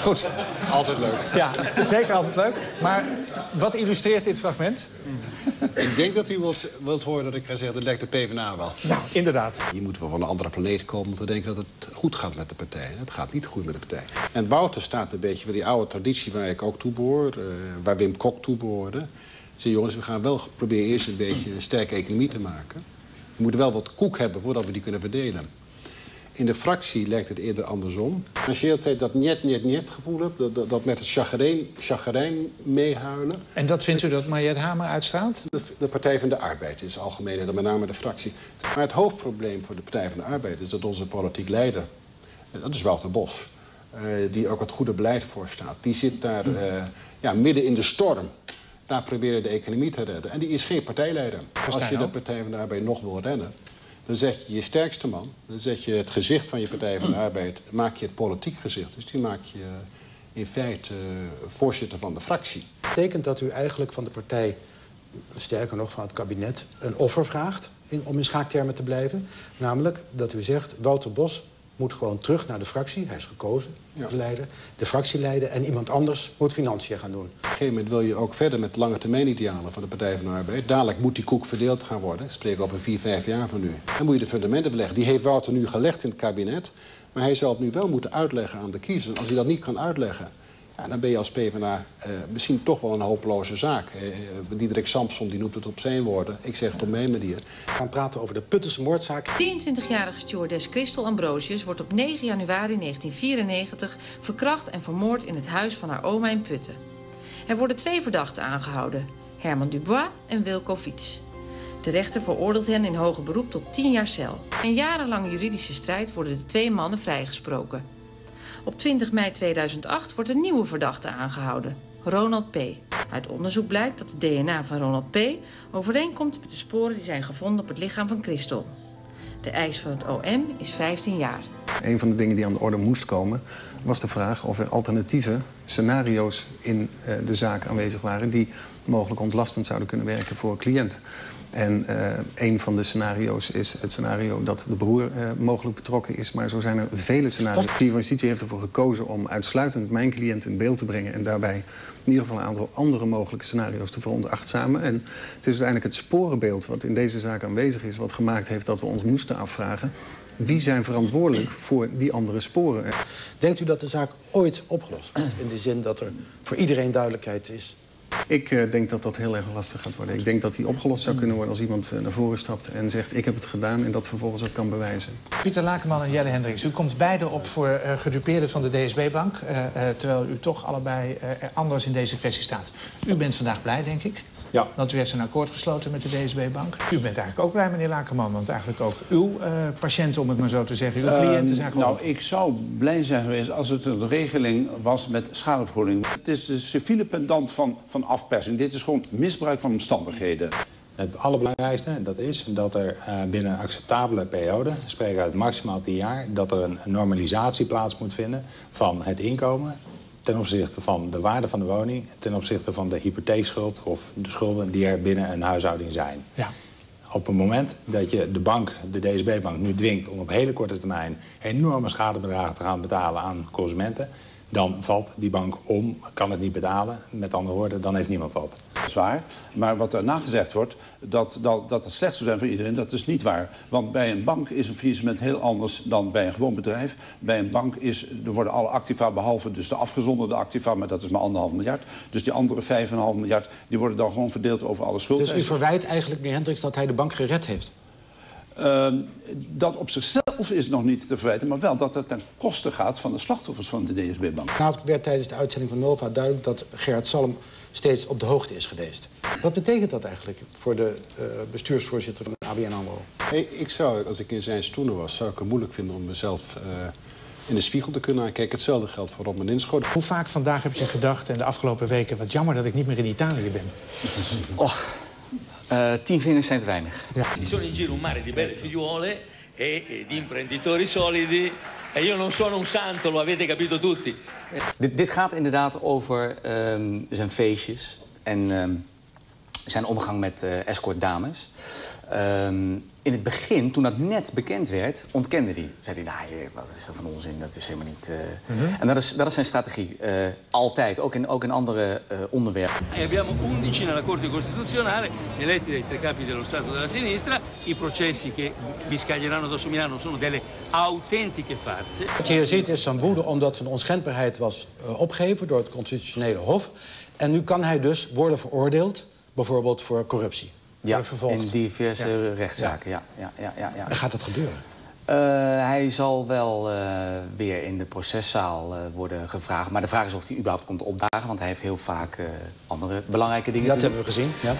Goed. Altijd leuk. Ja, zeker altijd leuk. Maar wat illustreert dit fragment? Ik denk dat u wilt horen dat ik ga zeggen, dat lijkt de PvdA wel. Nou, inderdaad. Hier moeten we van een andere planeet komen om te denken dat het goed gaat met de partij. Het gaat niet goed met de partij. En Wouter staat een beetje voor die oude traditie waar ik ook toe behoor. Waar Wim Kok toe behoorde. Zei, jongens, we gaan wel proberen eerst een beetje een sterke economie te maken. We moeten wel wat koek hebben voordat we die kunnen verdelen. In de fractie lijkt het eerder andersom. Als je altijd dat niet gevoel hebt, dat met het chagrijn meehuilen. En dat vindt u dat Mariette Hamer uitstraalt? De Partij van de Arbeid is algemeen, en met name de fractie. Maar het hoofdprobleem voor de Partij van de Arbeid is dat onze politiek leider, dat is Wouter Bos, die ook het goede beleid voorstaat, die zit daar midden in de storm. Daar proberen de economie te redden. En die is geen partijleider. Als je de Partij van de Arbeid nog wil redden, dan zet je je sterkste man, dan zet je het gezicht van je Partij van de Arbeid, maak je het politiek gezicht. Dus die maak je in feite voorzitter van de fractie. Dat betekent dat u eigenlijk van de partij, sterker nog van het kabinet, een offer vraagt om in schaaktermen te blijven. Namelijk dat u zegt, Wouter Bos moet gewoon terug naar de fractie. Hij is gekozen als leider. De fractie leiden en iemand anders moet financiën gaan doen. Op een gegeven moment wil je ook verder met lange termijn idealen van de Partij van de Arbeid. Dadelijk moet die koek verdeeld gaan worden. Ik spreek over 4-5 jaar van nu. Dan moet je de fundamenten verleggen. Die heeft Wouter nu gelegd in het kabinet. Maar hij zal het nu wel moeten uitleggen aan de kiezer. Als hij dat niet kan uitleggen, ja, dan ben je als PvdA misschien toch wel een hopeloze zaak. Diederik Samson die noemt het op zijn woorden. Ik zeg het op mijn manier. We gaan praten over de Puttense moordzaak. 23-jarige stewardess Christel Ambrosius wordt op 9 januari 1994 verkracht en vermoord in het huis van haar oma in Putten. Er worden 2 verdachten aangehouden, Herman Dubois en Wilco Fiets. De rechter veroordeelt hen in hoger beroep tot 10 jaar cel. In jarenlange juridische strijd worden de 2 mannen vrijgesproken. Op 20 mei 2008 wordt een nieuwe verdachte aangehouden, Ronald P. Uit onderzoek blijkt dat het DNA van Ronald P. overeenkomt met de sporen die zijn gevonden op het lichaam van Christel. De eis van het OM is 15 jaar. Een van de dingen die aan de orde moest komen was de vraag of er alternatieve scenario's in de zaak aanwezig waren die mogelijk ontlastend zouden kunnen werken voor een cliënt. En een van de scenario's is het scenario dat de broer mogelijk betrokken is. Maar zo zijn er vele scenario's. De justitie heeft ervoor gekozen om uitsluitend mijn cliënt in beeld te brengen en daarbij in ieder geval een aantal andere mogelijke scenario's te veronachtzamen. En het is uiteindelijk het sporenbeeld wat in deze zaak aanwezig is, wat gemaakt heeft dat we ons moesten afvragen: wie zijn verantwoordelijk voor die andere sporen? Denkt u dat de zaak ooit opgelost wordt? In de zin dat er voor iedereen duidelijkheid is? Ik denk dat dat heel erg lastig gaat worden. Ik denk dat die opgelost zou kunnen worden als iemand naar voren stapt en zegt: ik heb het gedaan, en dat vervolgens ook kan bewijzen. Pieter Lakenman en Jelle Hendricks, u komt beide op voor gedupeerden van de DSB-bank, terwijl u toch allebei anders in deze kwestie staat. U bent vandaag blij, denk ik. Ja. Want u heeft een akkoord gesloten met de DSB-bank. U bent eigenlijk ook blij, meneer Lakenman, want eigenlijk ook uw patiënten, om het maar zo te zeggen, uw cliënten zijn gewoon... Nou, ik zou blij zijn geweest als het een regeling was met schadevergoeding. Het is de civiele pendant van afpersing. Dit is gewoon misbruik van omstandigheden. Het allerbelangrijkste dat is dat er binnen een acceptabele periode, spreken uit maximaal 10 jaar, dat er een normalisatie plaats moet vinden van het inkomen ten opzichte van de waarde van de woning, ten opzichte van de hypotheekschuld of de schulden die er binnen een huishouding zijn. Ja. Op het moment dat je de bank, de DSB-bank, nu dwingt om op hele korte termijn enorme schadebedragen te gaan betalen aan consumenten, dan valt die bank om, kan het niet betalen. Met andere woorden, dan heeft niemand wat. Dat is waar, maar wat daarna gezegd wordt, dat het slecht zou zijn voor iedereen, dat is niet waar. Want bij een bank is een faillissement heel anders dan bij een gewoon bedrijf. Bij een bank worden alle activa, behalve dus de afgezonderde activa, maar dat is maar 1,5 miljard. Dus die andere 5,5 miljard, die worden dan gewoon verdeeld over alle schulden. Dus u verwijt eigenlijk, meneer Hendricks, dat hij de bank gered heeft? Dat op zichzelf is nog niet te verwijten, maar wel dat het ten koste gaat van de slachtoffers van de DSB-bank. Vanavond werd tijdens de uitzending van Nova duidelijk dat Gerard Salm steeds op de hoogte is geweest. Wat betekent dat eigenlijk voor de bestuursvoorzitter van de ABN AMRO? Ik zou, als ik in zijn stoelen was, zou ik het moeilijk vinden om mezelf in de spiegel te kunnen aankijken. Hetzelfde geldt voor Rob Meninschoot. Hoe vaak vandaag heb je gedacht en de afgelopen weken: wat jammer dat ik niet meer in Italië ben? Och. 10 vingers zijn te weinig. Ja. Ci sono in giro un mare di belle figliuole e di imprenditori solidi. E io non sono un santo, lo avete capito tutti. Dit gaat inderdaad over zijn feestjes. En zijn omgang met escortdames. In het begin, toen dat net bekend werd, ontkende hij. Zei hij, nou, wat is dat van onzin, dat is helemaal niet... En dat is zijn strategie. Altijd, ook in andere onderwerpen. E abbiamo 11 nella Corte Costituzionale, eletti dai 3 capi dello Stato della sinistra. I processi che vi scaglieranno addosso Milano sono delle autentiche farse. Wat je hier ziet is zijn woede omdat zijn onschendbaarheid was opgegeven door het Constitutionele Hof. En nu kan hij dus worden veroordeeld, bijvoorbeeld voor corruptie. Ja, in diverse rechtszaken, ja. En gaat dat gebeuren? Hij zal wel weer in de proceszaal worden gevraagd. Maar de vraag is of hij überhaupt komt opdagen, want hij heeft heel vaak andere belangrijke dingen te doen. Dat hebben we gezien, ja.